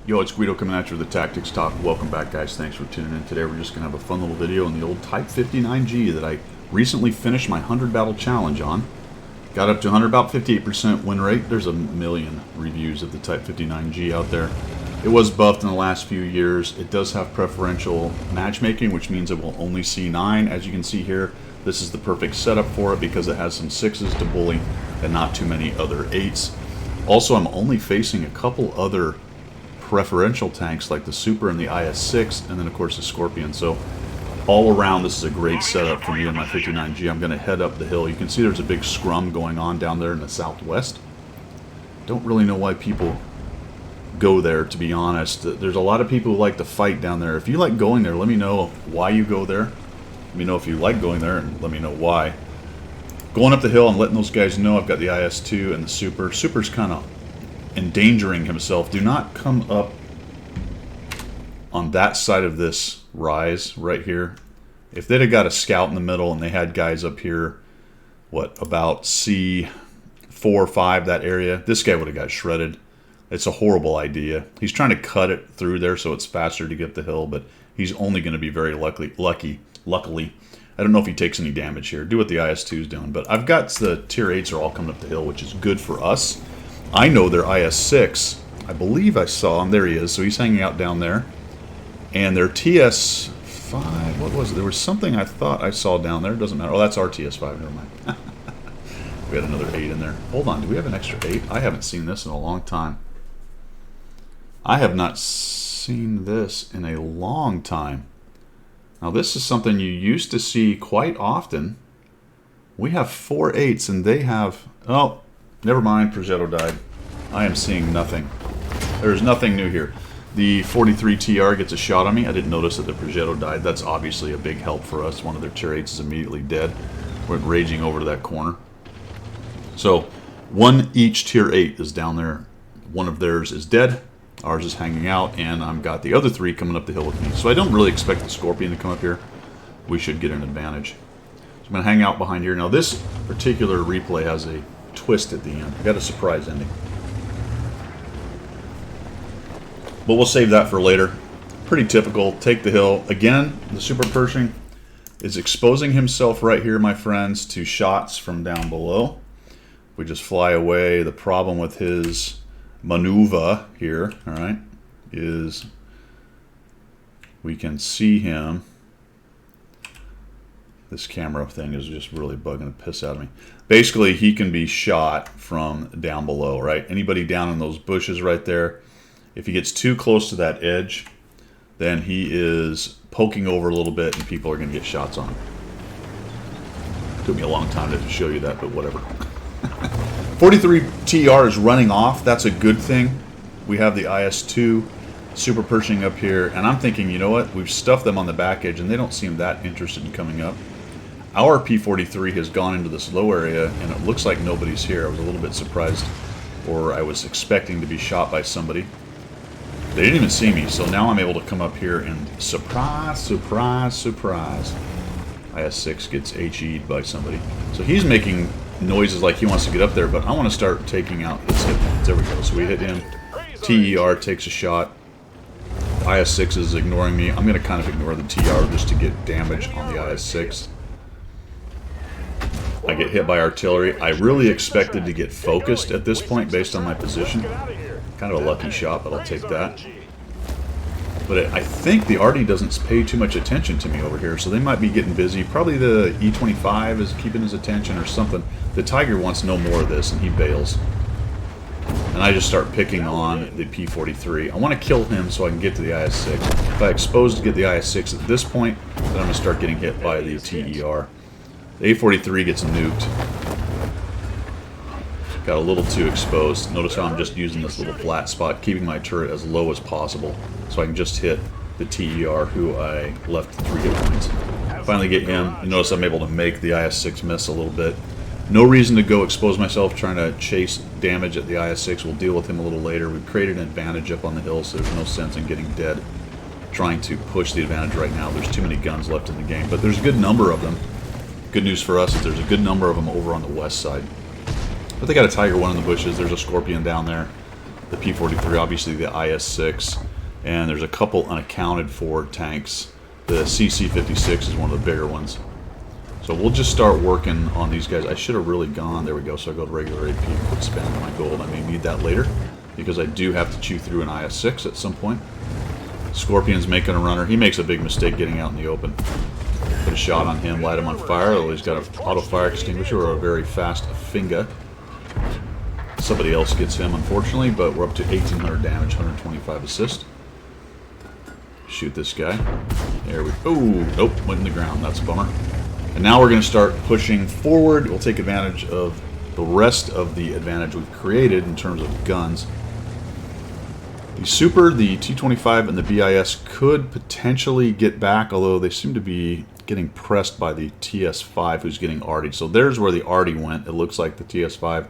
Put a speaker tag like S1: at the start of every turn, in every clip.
S1: Yo, it's Guido coming at you with the Tactics Talk. Welcome back, guys. Thanks for tuning in. Today we're just going to have a fun little video on the old Type 59G that I recently finished my 100 battle challenge on. Got up to 100, about 58% win rate. There's a million reviews of the Type 59G out there. It was buffed in the last few years. It does have preferential matchmaking, which means it will only see 9. As you can see here, this is the perfect setup for it because it has some 6s to bully and not too many other 8s. Also, I'm only facing a couple other preferential tanks like the Super and the IS-6, and then of course the Scorpion. So all around, this is a great setup for me and my 59G. I'm going to head up the hill. You can see there's a big scrum going on down there in the southwest. Don't really know why people go there, to be honest. There's a lot of people who like to fight down there. If you like going there, let me know why you go there. Let me know if you like going there, and let me know why. Going up the hill, I'm letting those guys know I've got the IS-2 and the Super. Super's kind of endangering himself. Do not come up on that side of this rise right here. If they'd have got a scout in the middle and they had guys up here, what, about C4 or 5, that area, this guy would have got shredded. It's a horrible idea. He's trying to cut it through there so it's faster to get up the hill, but he's only going to be very luckily. I don't know if he takes any damage here. Do what the IS-2 is doing, but I've got the tier 8s are all coming up the hill, which is good for us. I know their IS-6. I believe I saw him. There he is. So he's hanging out down there. And their TS-5, what was it? There was something I thought I saw down there. It doesn't matter. Oh, that's our TS-5. Never mind. We had another 8 in there. Hold on. Do we have an extra 8? I haven't seen this in a long time. I have not seen this in a long time. Now, this is something you used to see quite often. We have 4 8s, and they have... Oh, never mind. Progetto died. I am seeing nothing. There's nothing new here. The 43 TR gets a shot on me. I didn't notice that the Progetto died. That's obviously a big help for us. One of their tier 8s is immediately dead. Went raging over to that corner. So, one each tier 8 is down there. One of theirs is dead. Ours is hanging out, and I've got the other 3 coming up the hill with me. So I don't really expect the Scorpion to come up here. We should get an advantage. So I'm going to hang out behind here. Now this particular replay has a twist at the end. I got a surprise ending. But we'll save that for later. Pretty typical. Take the hill. Again, the Super Pershing is exposing himself right here, my friends, to shots from down below. We just fly away. The problem with his maneuver here, all right, is we can see him. This camera thing is just really bugging the piss out of me. Basically, he can be shot from down below, right? Anybody down in those bushes right there, if he gets too close to that edge, then he is poking over a little bit and people are going to get shots on him. Took me a long time to show you that, but whatever. 43 TR is running off. That's a good thing. We have the IS-2 Super Pershing up here, and I'm thinking, you know what? We've stuffed them on the back edge, and they don't seem that interested in coming up. Our P-43 has gone into this low area, and it looks like nobody's here. I was a little bit surprised, or I was expecting to be shot by somebody. They didn't even see me, so now I'm able to come up here and surprise, surprise, surprise. IS-6 gets HE'd by somebody. So he's making noises like he wants to get up there, but I want to start taking out his hit points. There we go. So we hit him. TER takes a shot. IS-6 is ignoring me. I'm going to kind of ignore the TR just to get damage on the IS-6. I get hit by artillery. I really expected to get focused at this point based on my position. Kind of a lucky shot, but I'll take that. But I think the Arty doesn't pay too much attention to me over here, so they might be getting busy. Probably the E-25 is keeping his attention or something. The Tiger wants no more of this, and he bails. And I just start picking on the P-43. I want to kill him so I can get to the IS-6. If I expose to get the IS-6 at this point, then I'm going to start getting hit by the TER. The A-43 gets nuked. Got a little too exposed. Notice how I'm just using this little flat spot, keeping my turret as low as possible, so I can just hit the TER, who I left 3 hit points. Finally get him. You notice I'm able to make the IS-6 miss a little bit. No reason to go expose myself trying to chase damage at the IS-6. We'll deal with him a little later. We've created an advantage up on the hill, so there's no sense in getting dead trying to push the advantage right now. There's too many guns left in the game, but there's a good number of them. Good news for us is there's a good number of them over on the west side. But they got a Tiger 1 in the bushes. There's a Scorpion down there. the P-43, obviously the IS-6, and there's a couple unaccounted for tanks. The CC-56 is one of the bigger ones. So we'll just start working on these guys. I should have really gone, there we go, so I go to regular AP, quick spend on my gold. I may need that later, because I do have to chew through an IS-6 at some point. Scorpion's making a runner. He makes a big mistake getting out in the open. Put a shot on him, light him on fire, although he's got an auto fire extinguisher or a very fast Finga. Somebody else gets him, unfortunately, but we're up to 1,800 damage, 125 assist. Shoot this guy. There we go. Oh, nope, went in the ground. That's a bummer. And now we're going to start pushing forward. We'll take advantage of the rest of the advantage we've created in terms of guns. The Super, the T-25, and the BIS could potentially get back, although they seem to be getting pressed by the TS-5, who's getting artied. So there's where the arty went. It looks like the TS-5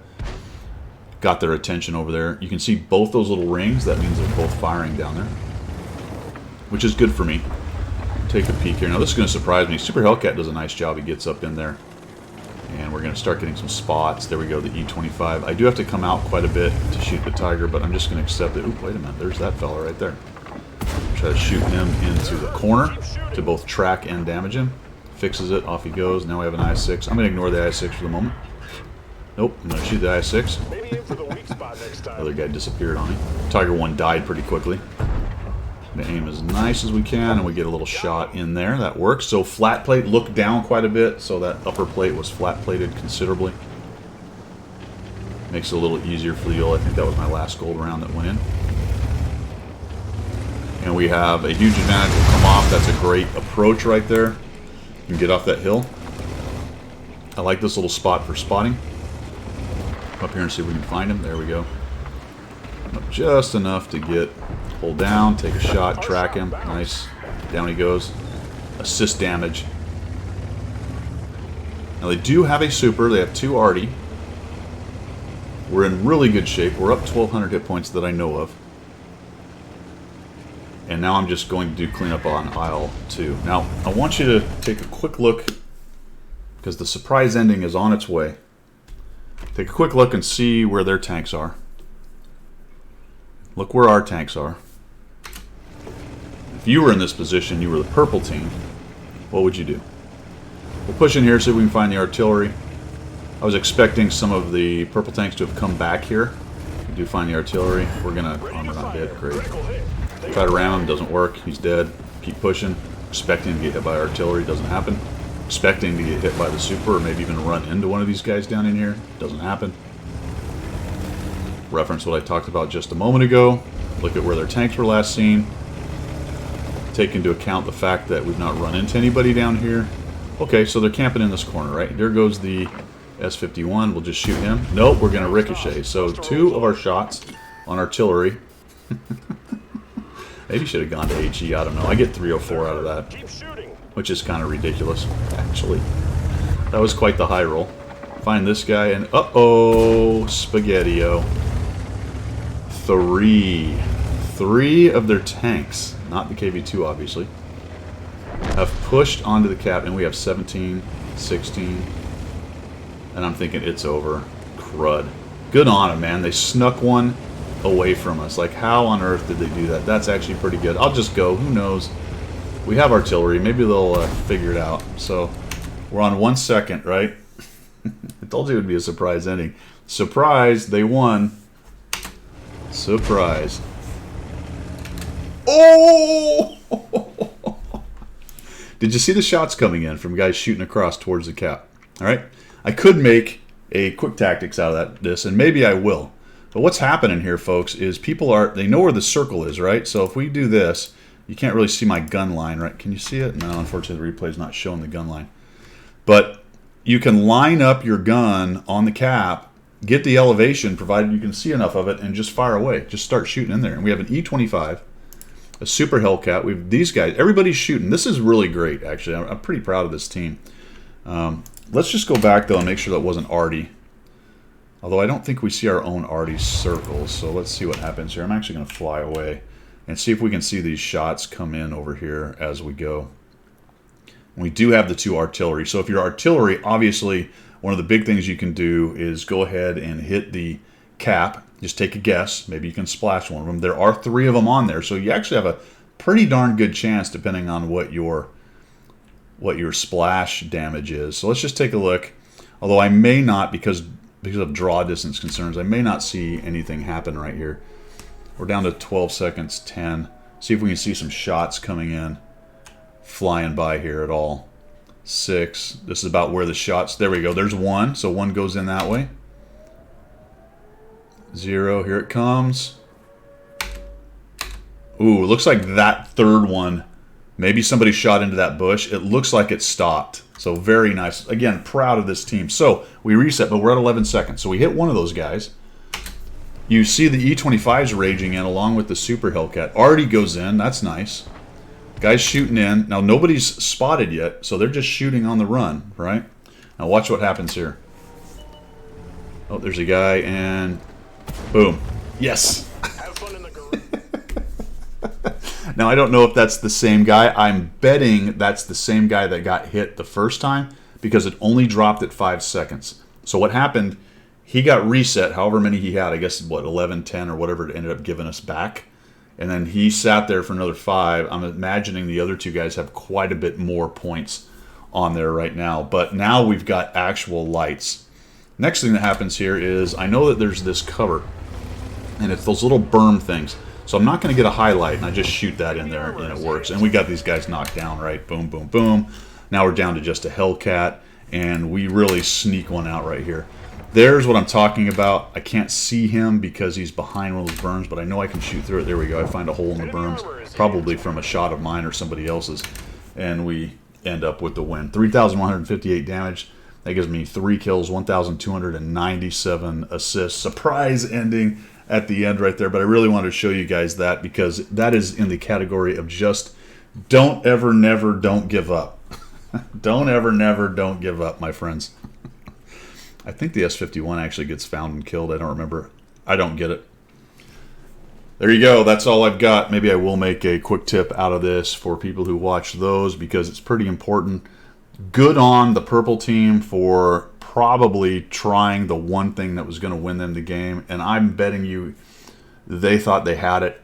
S1: got their attention over there. You can see both those little rings. That means they're both firing down there, which is good for me. Take a peek here. Now this is going to surprise me. Super Hellcat does a nice job. He gets up in there. And we're going to start getting some spots. There we go, the E-25. I do have to come out quite a bit to shoot the Tiger, but I'm just going to accept it. Oop, wait a minute. There's that fella right there. Try to shoot him into the corner to both track and damage him. Fixes it. Off he goes. Now we have an IS-6. I'm going to ignore the IS-6 for the moment. Nope, I'm going to shoot the IS-6. The other guy disappeared on me. Tiger 1 died pretty quickly. The aim as nice as we can, and we get a little shot in there. That works. So flat plate, look down quite a bit, so that upper plate was flat plated considerably. Makes it a little easier for the Yule. I think that was my last gold round that went in. And we have a huge advantage. Will come off. That's a great approach right there. You can get off that hill. I like this little spot for spotting. Up here and see if we can find him. There we go. Up just enough to get pull down, take a shot, track him. Nice. Down he goes. Assist damage. Now they do have a super. They have 2 arty. We're in really good shape. We're up 1,200 hit points that I know of. And now I'm just going to do cleanup on aisle 2. Now, I want you to take a quick look, because the surprise ending is on its way. Take a quick look and see where their tanks are. Look where our tanks are. If you were in this position, you were the purple team, what would you do? We'll push in here, see if we can find the artillery. I was expecting some of the purple tanks to have come back here. We do find the artillery. We're gonna armor not dead, great. Try to ram him, doesn't work, he's dead. Keep pushing, expecting to get hit by artillery, doesn't happen. Expecting to get hit by the super, or maybe even run into one of these guys down in here, doesn't happen. Reference what I talked about just a moment ago. Look at where their tanks were last seen. Take into account the fact that we've not run into anybody down here. Okay, so they're camping in this corner, right? There goes the S-51. We'll just shoot him. Nope, we're going to ricochet. So 2 of our shots on artillery. Maybe should have gone to HE, I don't know. I get 304 out of that, which is kind of ridiculous, actually. That was quite the high roll. Find this guy, and uh-oh, Spaghetti-O. 3 of their tanks, not the KV-2 obviously, have pushed onto the cap, and we have 17, 16, and I'm thinking it's over. Crud. Good on them, man. They snuck one away from us. Like, how on earth did they do that? That's actually pretty good. I'll just go. Who knows? We have artillery. Maybe they'll figure it out. So we're on 1 second, right? I told you it would be a surprise ending. Surprise, they won. Surprise. Oh! Did you see the shots coming in from guys shooting across towards the cap? All right. I could make a quick tactics out of this, and maybe I will. But what's happening here, folks, is they know where the circle is, right? So if we do this, you can't really see my gun line, right? Can you see it? No, unfortunately, the replay is not showing the gun line. But you can line up your gun on the cap, get the elevation, provided you can see enough of it, and just fire away. Just start shooting in there. And we have an E-25, a Super Hellcat. We have these guys. Everybody's shooting. This is really great, actually. I'm pretty proud of this team. Let's just go back, though, and make sure that wasn't arty. Although I don't think we see our own arty circles, so let's see what happens here. I'm actually going to fly away and see if we can see these shots come in over here as we go. We do have the 2 artillery, so if you're artillery, obviously one of the big things you can do is go ahead and hit the cap Just take a guess. Maybe you can splash one of them. There are 3 of them on there, so you actually have a pretty darn good chance depending on what your splash damage is. So let's just take a look. Although I may not, because of draw distance concerns, I may not see anything happen right here. We're down to 12 seconds, 10. See if we can see some shots coming in, flying by here at all. 6. This is about where the shots, there we go. There's 1, so 1 goes in that way. 0, here it comes. Ooh, looks like that 3rd one, maybe somebody shot into that bush. It looks like it stopped. So very nice. Again, proud of this team. So we reset, but we're at 11 seconds. So we hit one of those guys. You see the E25s raging in along with the Super Hellcat. Already goes in. That's nice. Guys shooting in. Now nobody's spotted yet, so they're just shooting on the run, right? Now watch what happens here. Oh, there's a guy, and boom. Yes.
S2: Have fun in the garage.
S1: Now, I don't know if that's the same guy. I'm betting that's the same guy that got hit the first time because it only dropped at 5 seconds. So what happened, he got reset, however many he had, I guess, what, 11, 10, or whatever it ended up giving us back. And then he sat there for another 5. I'm imagining the other 2 guys have quite a bit more points on there right now. But now we've got actual lights. Next thing that happens here is I know that there's this cover, and it's those little berm things. So I'm not going to get a highlight, and I just shoot that in there, and it works. And we got these guys knocked down, right? Boom, boom, boom. Now we're down to just a Hellcat, and we really sneak one out right here. There's what I'm talking about. I can't see him because he's behind one of those berms, but I know I can shoot through it. There we go. I find a hole in the berms, probably from a shot of mine or somebody else's, and we end up with the win. 3,158 damage. That gives me 3 kills, 1,297 assists. Surprise ending at the end right there, but I really wanted to show you guys that because that is in the category of just don't ever, never, don't give up. Don't ever, never, don't give up, my friends. I think the S51 actually gets found and killed. I don't remember. I don't get it. There you go. That's all I've got. Maybe I will make a quick tip out of this for people who watch those because it's pretty important. Good on the purple team for probably trying the one thing that was going to win them the game, and I'm betting you they thought they had it.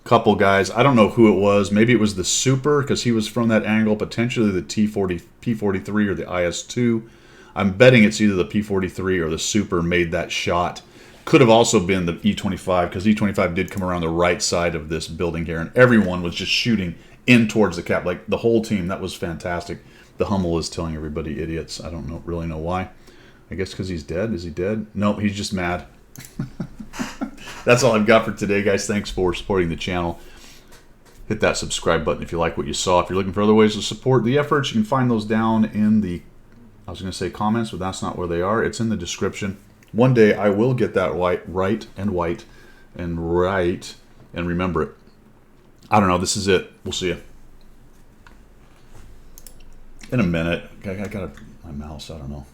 S1: Couple guys, I don't know who it was. Maybe it was the Super because he was from that angle, potentially the P43 or the IS2. I'm betting it's either the P43 or the Super made that shot. Could have also been the E25 because E25 did come around the right side of this building here, and everyone was just shooting in towards the cap, like the whole team. That was fantastic. The Hummel is telling everybody idiots. I don't really know why. I guess because he's dead. Is he dead? No, he's just mad. That's all I've got for today, guys. Thanks for supporting the channel. Hit that subscribe button if you like what you saw. If you're looking for other ways to support the efforts, you can find those down in the, I was going to say comments, but that's not where they are. It's in the description. One day I will get that right and remember it. I don't know. This is it. We'll see you in a minute. I got my mouse. I don't know.